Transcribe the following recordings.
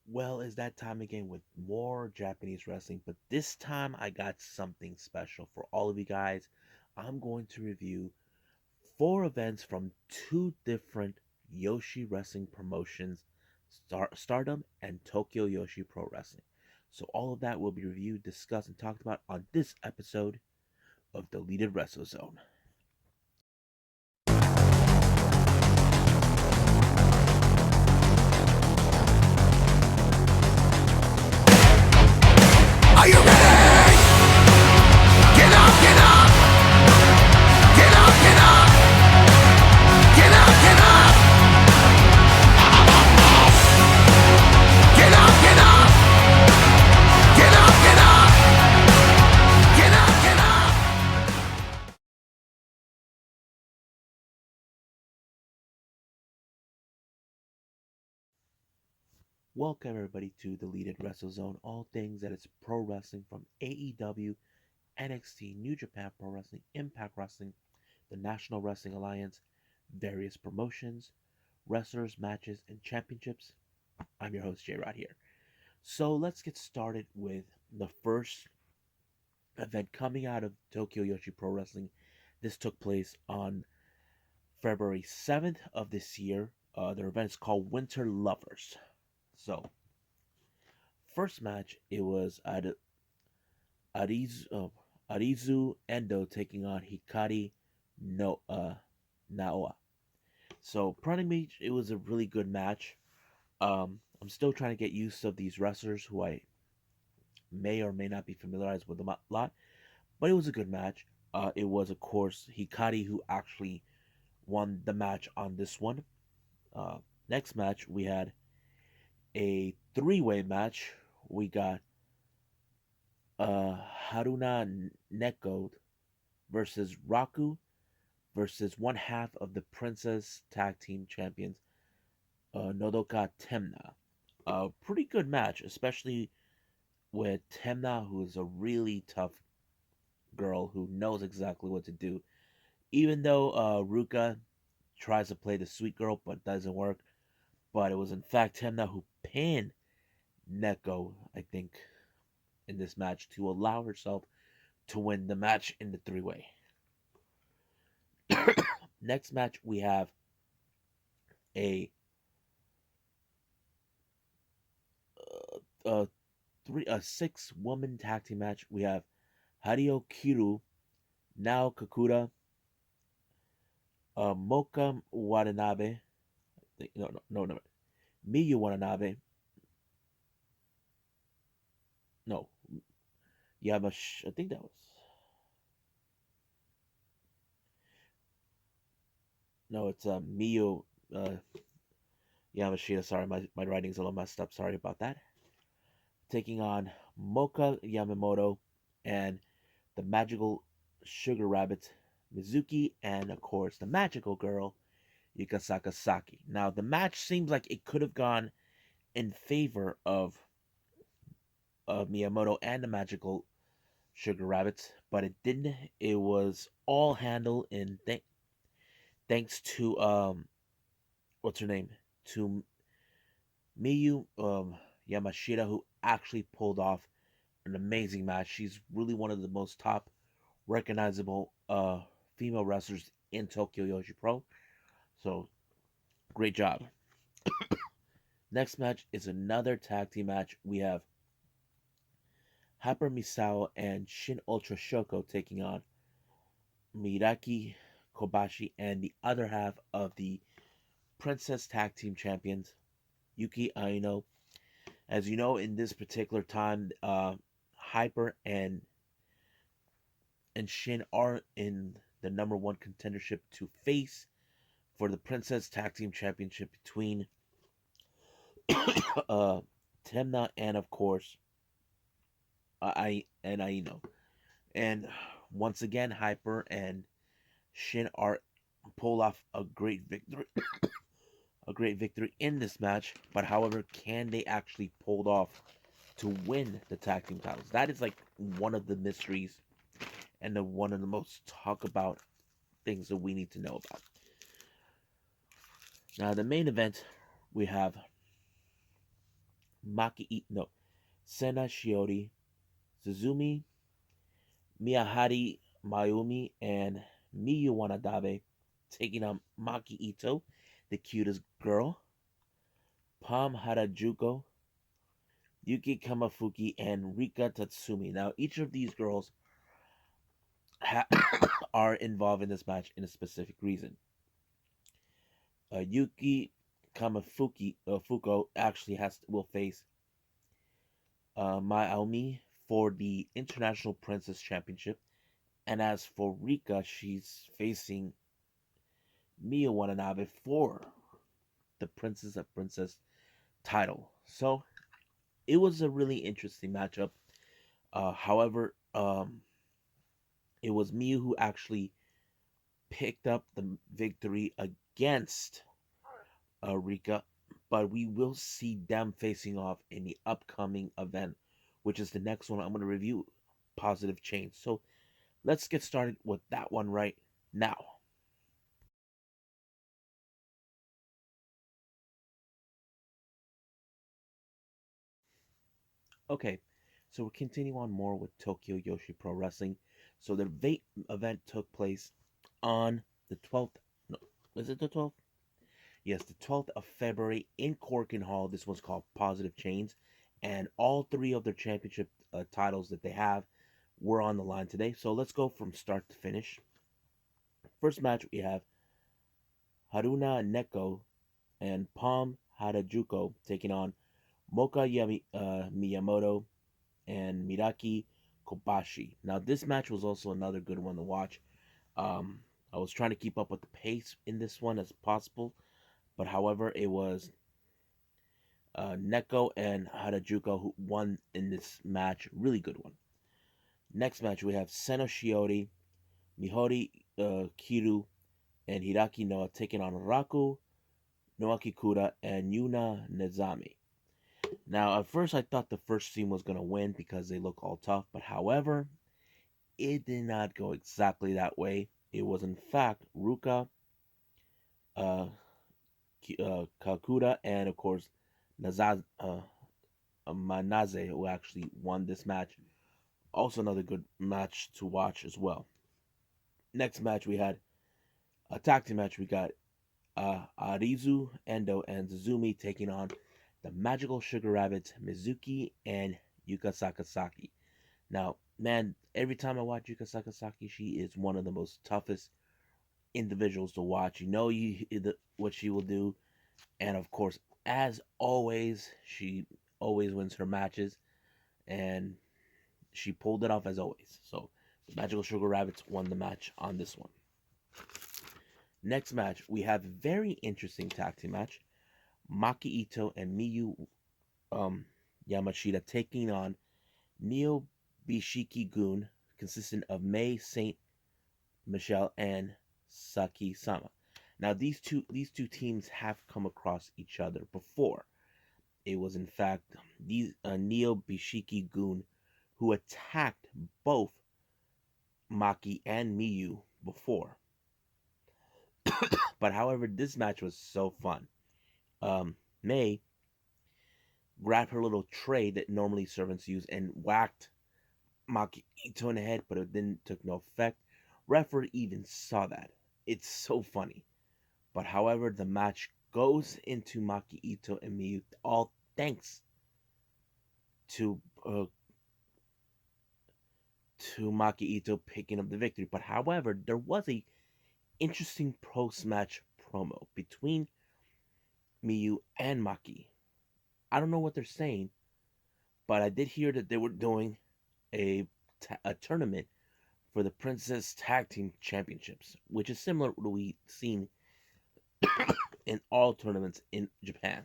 Well, it's that time again with more Japanese wrestling, but this time I got something special for all of you guys. I'm going to review four events from two different Yoshi wrestling promotions, Stardom and Tokyo Yoshi Pro Wrestling. So all of that will be reviewed, discussed, and talked about on this episode of Deleted Wrestle Zone. Are you ready? Get up, get up! Get up, get up! Get up, get up! Get up, get up! Get up, get up! Get up, get up! Welcome everybody to Deleted Wrestle Zone, all things that is pro wrestling from AEW, NXT, New Japan Pro Wrestling, Impact Wrestling, the National Wrestling Alliance, various promotions, wrestlers, matches, and championships. I'm your host, J Rod here. So let's get started with the first event coming out of Tokyo Yoshi Pro Wrestling. This took place on February 7th of this year. Their event is called Winter Lovers. So, first match, it was Arizu, Arizu Endo taking on Hikari no Naoa. So, pretty much, it was a really good match. I'm still trying to get used to these wrestlers who I may or may not be familiarized with a lot, but it was a good match. It was, of course, Hikari who actually won the match on this one. Uh, Next match, we had a three-way match. We got Haruna Neko versus Raku versus one half of the Princess Tag Team Champions, Nodoka Temna. A pretty good match, especially with Temna, who is a really tough girl who knows exactly what to do. Even though Ruka tries to play the sweet girl but doesn't work, but it was in fact Temna who pinned Neko, I think, in this match to allow herself to win the match in the three way. Next match, we have a uh, a 6 woman tag team match. We have Hario Kiru, Nao Kakura, Moka Watanabe. No. Miyu Watanabe. No, I think that was. No, it's Miyu Yamashita. Sorry, my writing's a little messed up. Sorry about that. Taking on Moka Yamamoto and the magical sugar rabbit Mizuki, and of course the magical girl Yukasaka Saki. Now the match seems like it could have gone in favor of Miyamoto and the magical sugar rabbits, but it didn't. It was all handled in thanks to what's her name, to Miyu Yamashita, who actually pulled off an amazing match. She's really one of the most top recognizable female wrestlers in Tokyo Yoshi Pro. So great job. Next match is another tag team match. We have Hyper Misao and Shin Ultra Shoko taking on Miraki Kobashi and the other half of the Princess Tag Team Champions, Yuki Aino. As you know, in this particular time, Hyper and Shin are in the number one contendership to face for the Princess Tag Team Championship between uh, Temna and of course Aino. And once again, Hyper and Shin are pull off a great victory in this match. But however, can they actually pull off to win the tag team titles? That is like one of the mysteries and one of the most talk about things that we need to know about. Now, the main event, we have no, Sena Shiori, Suzumi, Miyahari Mayumi, and Miyu Wanadabe taking on Maki Ito, the cutest girl, Pam Harajuku, Yuki Kamafuki, and Rika Tatsumi. Now, each of these girls ha- are involved in this match in a specific reason. Yuki Kamafuki Fuko actually will face Maomi for the International Princess Championship, and as for Rika, she's facing Miya Watanabe for the Princess of Princess title. So it was a really interesting matchup. However, it was Miyu who actually picked up the victory against Rika, but we will see them facing off in the upcoming event, which is the next one I'm going to review, Positive Change. So let's get started with that one right now. Okay, so we're continuing on more with Tokyo Yoshi Pro Wrestling. So the event took place on the 12th. No, is it the 12th? Yes, the 12th of February in Corkin Hall. This one's called Positive Chains. And all three of their championship titles that they have were on the line today. So let's go from start to finish. First match, we have Haruna Neko and Palm Harajuku taking on Miyamoto and Miraki Kobashi. Now, this match was also another good one to watch. I was trying to keep up with the pace in this one as possible, but however, it was Neko and Harajuku who won in this match. Really good one. Next match, we have Seno Shiori, Mihori Kiru, and Hiraki Noah taking on Raku, Noaki Kura, and Yuna Nezami. Now, at first, I thought the first team was going to win because they look all tough, but however, it did not go exactly that way. It was, in fact, Ruka, uh, Kakura, and of course, Manaze, who actually won this match. Also, another good match to watch as well. Next match, we had a tag team match. We got Arizu Endo and Zuzumi taking on the Magical Sugar Rabbits, Mizuki and Yuka Sakasaki. Now, man, every time I watch Yuka Sakasaki, she is one of the most toughest individuals to watch. You know what she will do, and of course, as always, she always wins her matches, and she pulled it off as always. So, the Magical Sugar Rabbits won the match on this one. Next match, we have a very interesting tag team match. Maki Ito and Miyu Yamashita taking on Neo Bishiki Gun, consistent of May Saint Michelle and Saki Sama. Now these two teams have come across each other before. It was in fact these Neo Bishiki Gun who attacked both Maki and Miyu before. But however, this match was so fun. May grabbed her little tray that normally servants use and whacked Maki Ito in the head, but it didn't took no effect. Referee even saw that. It's so funny. But however, the match goes into Maki Ito and Miyu, all thanks to uh, to Maki Ito picking up the victory. But however, there was a interesting post match promo between Miyu and Maki. I don't know what they're saying, but I did hear that they were doing a tournament for the Princess Tag Team Championships, which is similar to what we've seen in all tournaments in Japan.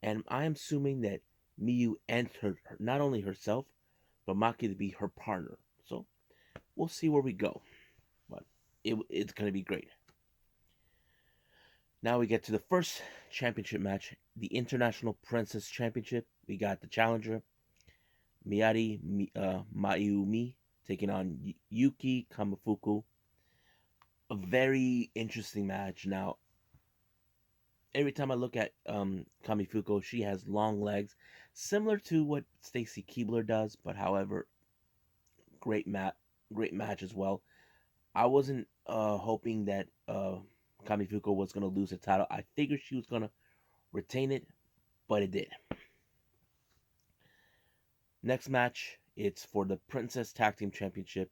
And I'm assuming that Miyu entered not only herself, but Maki to be her partner. So we'll see where we go. But it's going to be great. Now we get to the first championship match, the International Princess Championship. We got the challenger, Mayumi, taking on Yuki Kamafuku. A very interesting match. Now, Every time I look at Kamifuko, she has long legs, similar to what Stacy Keebler does, but however, great mat, great match as well. I wasn't hoping that Kamifuko was gonna lose the title. I figured she was gonna retain it, but it did. Next match, it's for the Princess Tag Team Championship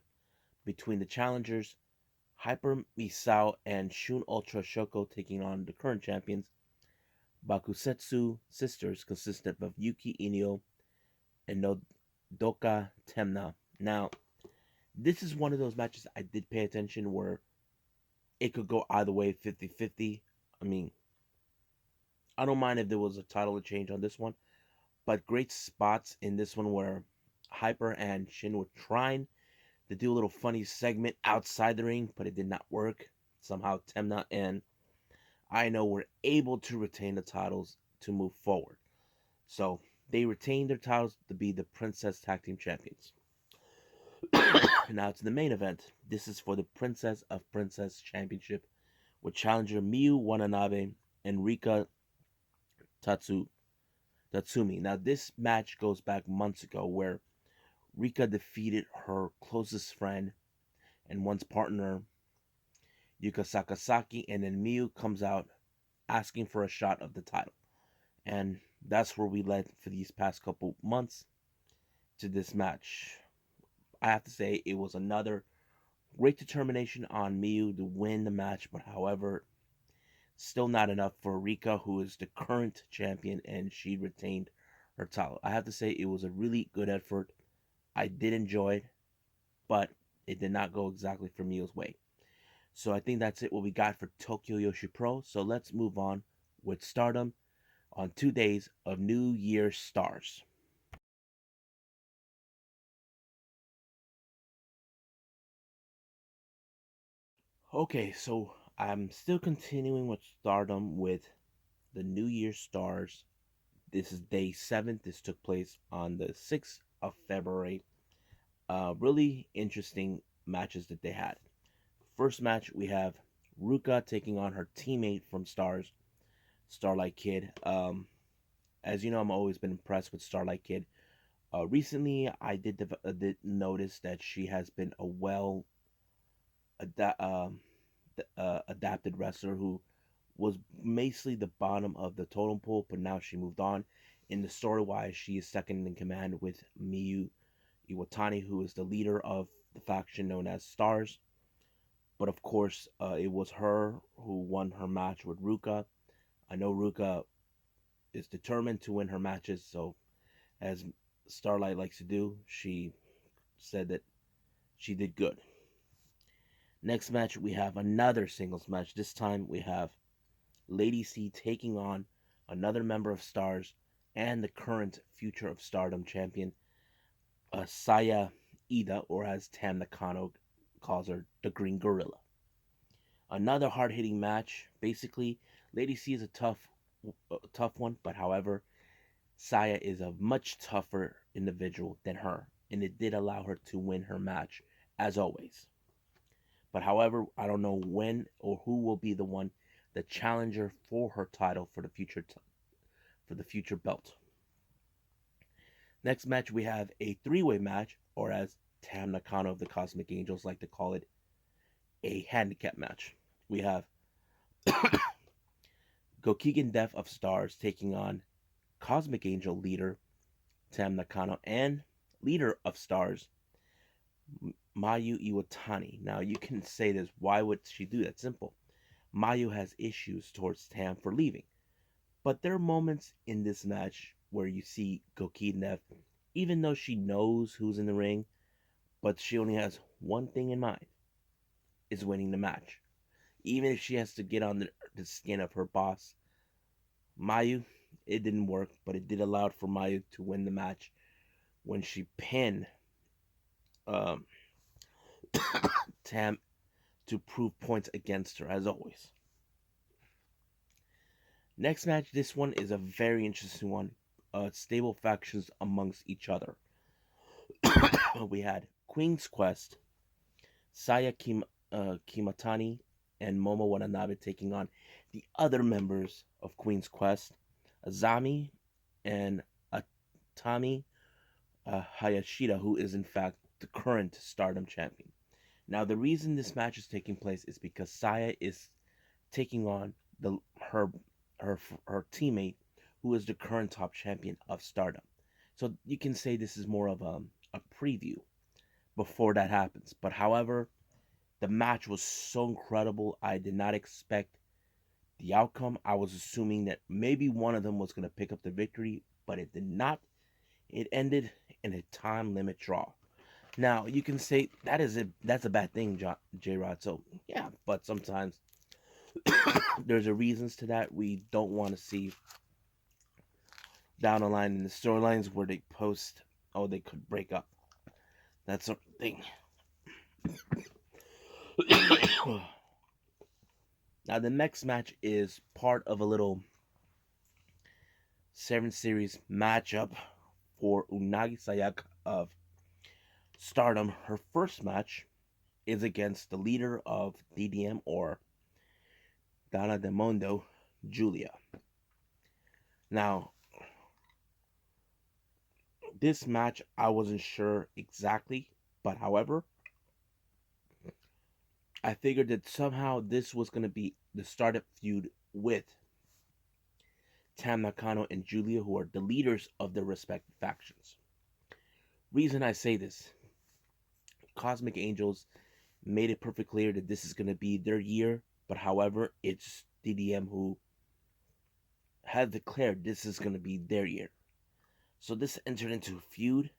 between the challengers Hyper Misao and Shun Ultra Shoko taking on the current champions Bakusetsu sisters, consistent of Yuki Inio and Nodoka Temna. Now, this is one of those matches I did pay attention where it could go either way 50-50. I mean, I don't mind if there was a title change on this one, but great spots in this one where Hyper and Shin were trying to do a little funny segment outside the ring, but it did not work. Somehow Temna and I know were able to retain the titles to move forward. So they retained their titles to be the Princess Tag Team Champions. Now to the main event. This is for the Princess of Princess Championship with challenger Miyu Watanabe and Rika Tatsu Tatsumi. Now this match goes back months ago where Rika defeated her closest friend and once partner Yuka Sakasaki, and then Miyu comes out asking for a shot of the title. And that's where we led for these past couple months to this match. I have to say it was another great determination on Miyu to win the match, but however, still not enough for Rika, who is the current champion, and she retained her title. I have to say it was a really good effort. I did enjoy it, but it did not go exactly for Miyu's way. So I think that's it what we got for Tokyo Yoshi Pro. So let's move on with Stardom on 2 days of New Year's Stars. Okay, so I'm still continuing with Stardom with the New Year's Stars. This is day 7. This took place on the 6th of February. Really interesting matches that they had. First match, we have Ruka taking on her teammate from Stars, Starlight Kid. As you know, I'm always been impressed with Starlight Kid. Recently, I did notice that she has been a well ada- adapted wrestler who was basically the bottom of the totem pole, but now she moved on. In the story wise, she is second in command with Miyu Iwatani, who is the leader of the faction known as Stars. But of course, it was her who won her match with Ruka. I know Ruka is determined to win her matches, so as Starlight likes to do, she said that she did good. Next match, we have another singles match. This time, we have Lady C taking on another member of Stars and the current Future of Stardom champion, Saya Ida, or as Tam Nakano calls her, the Green Gorilla. Another hard hitting match. Basically, Lady C is a tough one, but however, Saya is a much tougher individual than her, and it did allow her to win her match, as always. But however, I don't know when or who will be the one, the challenger for her title for the future belt. Next match, we have a three-way match, or as Tam Nakano of the Cosmic Angels like to call it, a handicap match. We have Gokigen Death of Stars taking on Cosmic Angel leader Tam Nakano and leader of Stars Mayu Iwatani. Now you can say this, why would she do that? Simple. Mayu has issues towards Tam for leaving. But there are moments in this match where you see Gokigen Death, even though she knows who's in the ring, but she only has one thing in mind, is winning the match. Even if she has to get on the skin of her boss, Mayu, it didn't work, but it did allow for Mayu to win the match when she pinned um, Tam to prove points against her, as always. Next match, this one is a very interesting one. Stable factions amongst each other. We had Queen's Quest, Saya Kimatani, and Momo Watanabe taking on the other members of Queen's Quest, Azami and Atami Hayashida, who is in fact the current Stardom champion. Now, the reason this match is taking place is because Saya is taking on the her her teammate, who is the current top champion of Stardom. So you can say this is more of a preview before that happens. But however, the match was so incredible. I did not expect the outcome. I was assuming that maybe one of them was going to pick up the victory, but it did not. It ended in a time limit draw. Now you can say that's a bad thing, J Rod. So yeah, but sometimes there's a reasons to that. We don't want to see down the line in the storylines where they post, oh, they could break up. That sort of thing. Now the next match is part of a little 7 series matchup for Unagi Sayaka of Stardom. Her first match is against the leader of DDM, or Dana de Mondo, Julia. Now, this match I wasn't sure exactly, but however, I figured that somehow this was going to be the startup feud with Tam Nakano and Julia, who are the leaders of their respective factions. Reason I say this, Cosmic Angels made it perfect clear that this is going to be their year, but however, it's DDM who has declared this is going to be their year. So this entered into a feud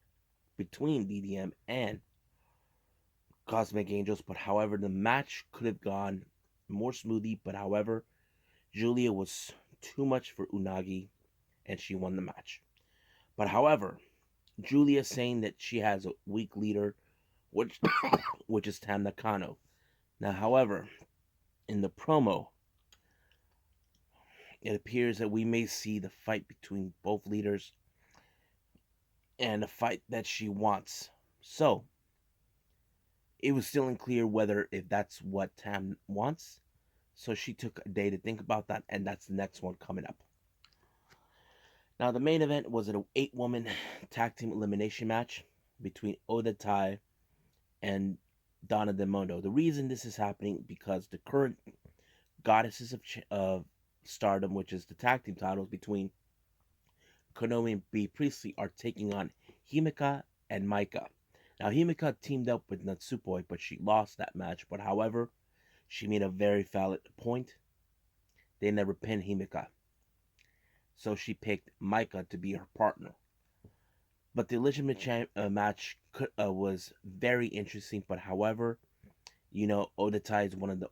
between DDM and Cosmic Angels, but however, the match could have gone more smoothly, but however, Julia was too much for Unagi and she won the match. But however, Julia saying that she has a weak leader, which which is Tam Nakano. Now, however, in the promo, it appears that we may see the fight between both leaders and a fight that she wants. So, it was still unclear whether if that's what Tam wants. So she took a day to think about that, and that's the next one coming up. Now, the main event was an 8-woman tag team elimination match between Oda Tai and Donna Demondo. The reason this is happening because the current goddesses of Stardom, which is the tag team titles between Konomi and B Priestley, are taking on Himeka and Maika. Now, Himeka teamed up with Natsupoi, but she lost that match. But however, she made a very valid point. They never pinned Himeka. So she picked Maika to be her partner. But the match was very interesting. But however, Odatai is one of the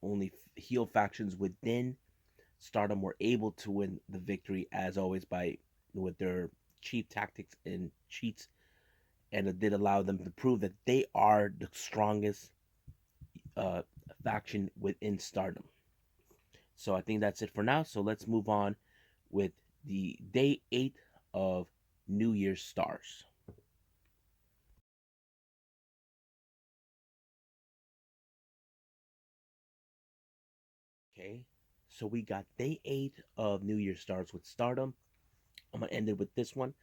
only heel factions within Stardom were able to win the victory, as always, by with their cheap tactics and cheats, and it did allow them to prove that they are the strongest uh, faction within Stardom. So I think that's it for now. So let's move on with the day 8 of New Year's Stars. Okay, so we got day 8 of New Year's Stars with Stardom. I'm gonna end it with this one.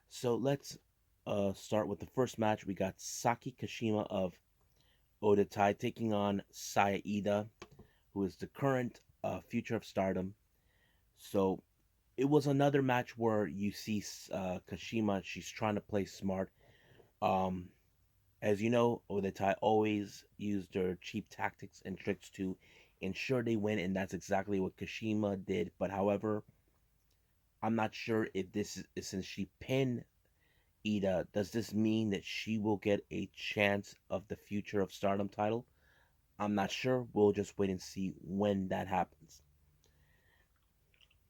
So let's start with the first match. We got Saki Kashima of Oda Tai taking on Saya Ida, who is the current future of Stardom. So it was another match where you see Kashima. She's trying to play smart. Um, as you know, Oda Tai always use their cheap tactics and tricks to ensure they win, and that's exactly what Kashima did. But however, I'm not sure if this is since she pinned Ida, does this mean that she will get a chance of the future of Stardom title? I'm not sure. We'll just wait and see when that happens.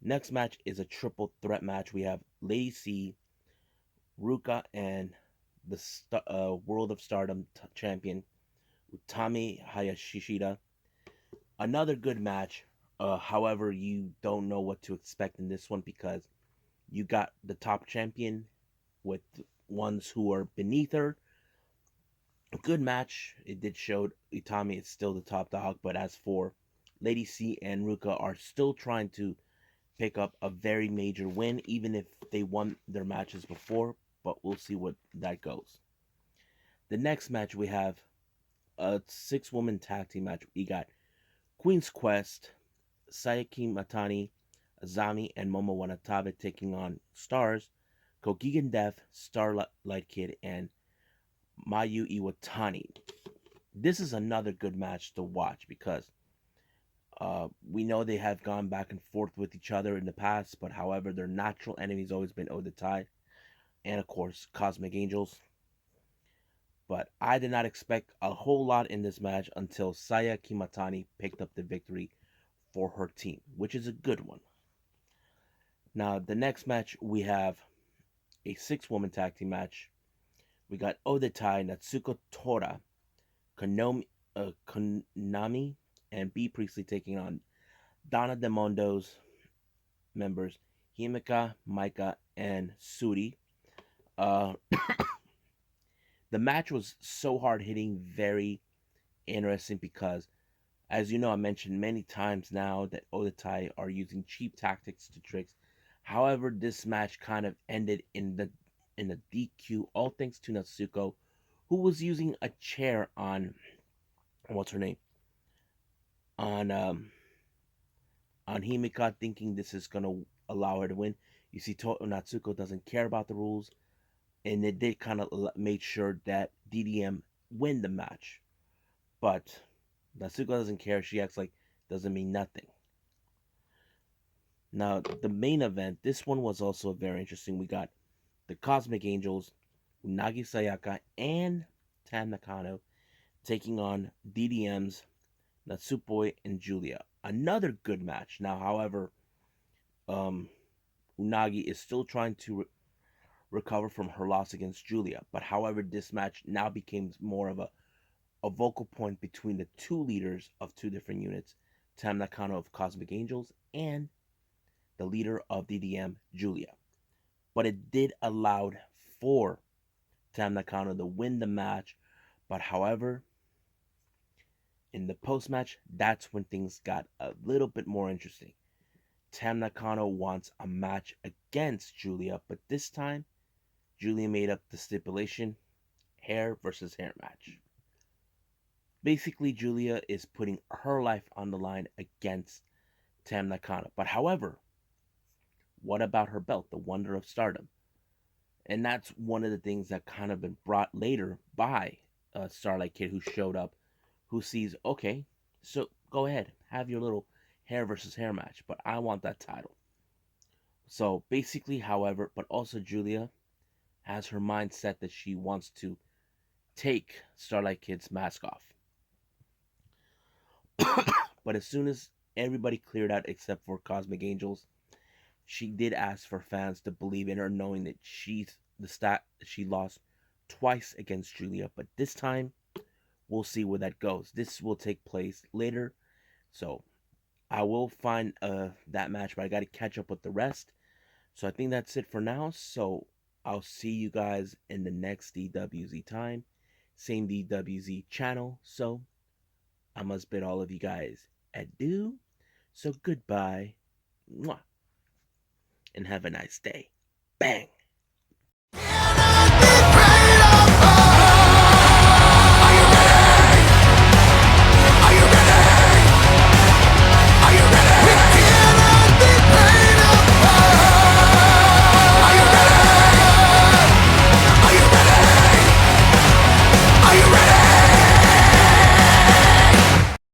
Next match is a triple threat match. We have Lady C, Ruka, and the World of Stardom champion Utami Hayashishida. Another good match. However, you don't know what to expect in this one because you got the top champion with ones who are beneath her. A good match. It did show Utami is still the top dog, but as for Lady C and Ruka are still trying to pick up a very major win, even if they won their matches before, but we'll see what that goes. The next match we have a 6 woman tag team match. We got Queen's Quest, Sayaki Matani, Azami, and Momo Wanatabe taking on Stars, Kogigan Death, Starlight Kid, and Mayu Iwatani. This is another good match to watch because we know they have gone back and forth with each other in the past, but however, their natural enemy's always been Odatai and, of course, Cosmic Angels. But I did not expect a whole lot in this match until Saya Kimatani picked up the victory for her team, which is a good one. Now, the next match, we have a 6 woman tag team match. We got Odatai, Natsuko Tora, Konami, and B Priestley taking on Donna Demondo's members Himika, Maika, and Suri. Uh, the match was so hard hitting, very interesting because, as you know, I mentioned many times now that Odatai are using cheap tactics to tricks. However, this match kind of ended in the DQ, all thanks to Natsuko, who was using a chair on what's her name on Himika, thinking this is gonna allow her to win. You see, Natsuko doesn't care about the rules, and it did kind of made sure that DDM win the match. But Natsuko doesn't care. She acts like doesn't mean nothing. Now, the main event, this one was also very interesting. We got the Cosmic Angels, Unagi Sayaka, and Tam Nakano taking on DDM's Natsupoi and Julia. Another good match. Now, however, um, Unagi is still trying to recover from her loss against Julia. But however, this match now became more of a vocal point between the two leaders of two different units, Tam Nakano of Cosmic Angels and the leader of DDM, Julia. But it did allow for Tam Nakano to win the match. But however, in the post match, that's when things got a little bit more interesting. Tam Nakano wants a match against Julia, but this time, Julia made up the stipulation hair versus hair match. Basically, Julia is putting her life on the line against Tam Nakano. But however, what about her belt, the Wonder of Stardom? And that's one of the things that kind of been brought later by Starlight Kid, who showed up, who sees, okay, so go ahead, have your little hair versus hair match, but I want that title. So basically, however, but also Julia has her mindset that she wants to take Starlight Kid's mask off. But as soon as everybody cleared out except for Cosmic Angels, she did ask for fans to believe in her, knowing that she lost twice against Julia, but this time we'll see where that goes. This will take place later, so I will find that match, but I got to catch up with the rest. So I think that's it for now. So I'll see you guys in the next DWZ time, same DWZ channel. So I must bid all of you guys adieu. So goodbye, mwah, and have a nice day. Bang.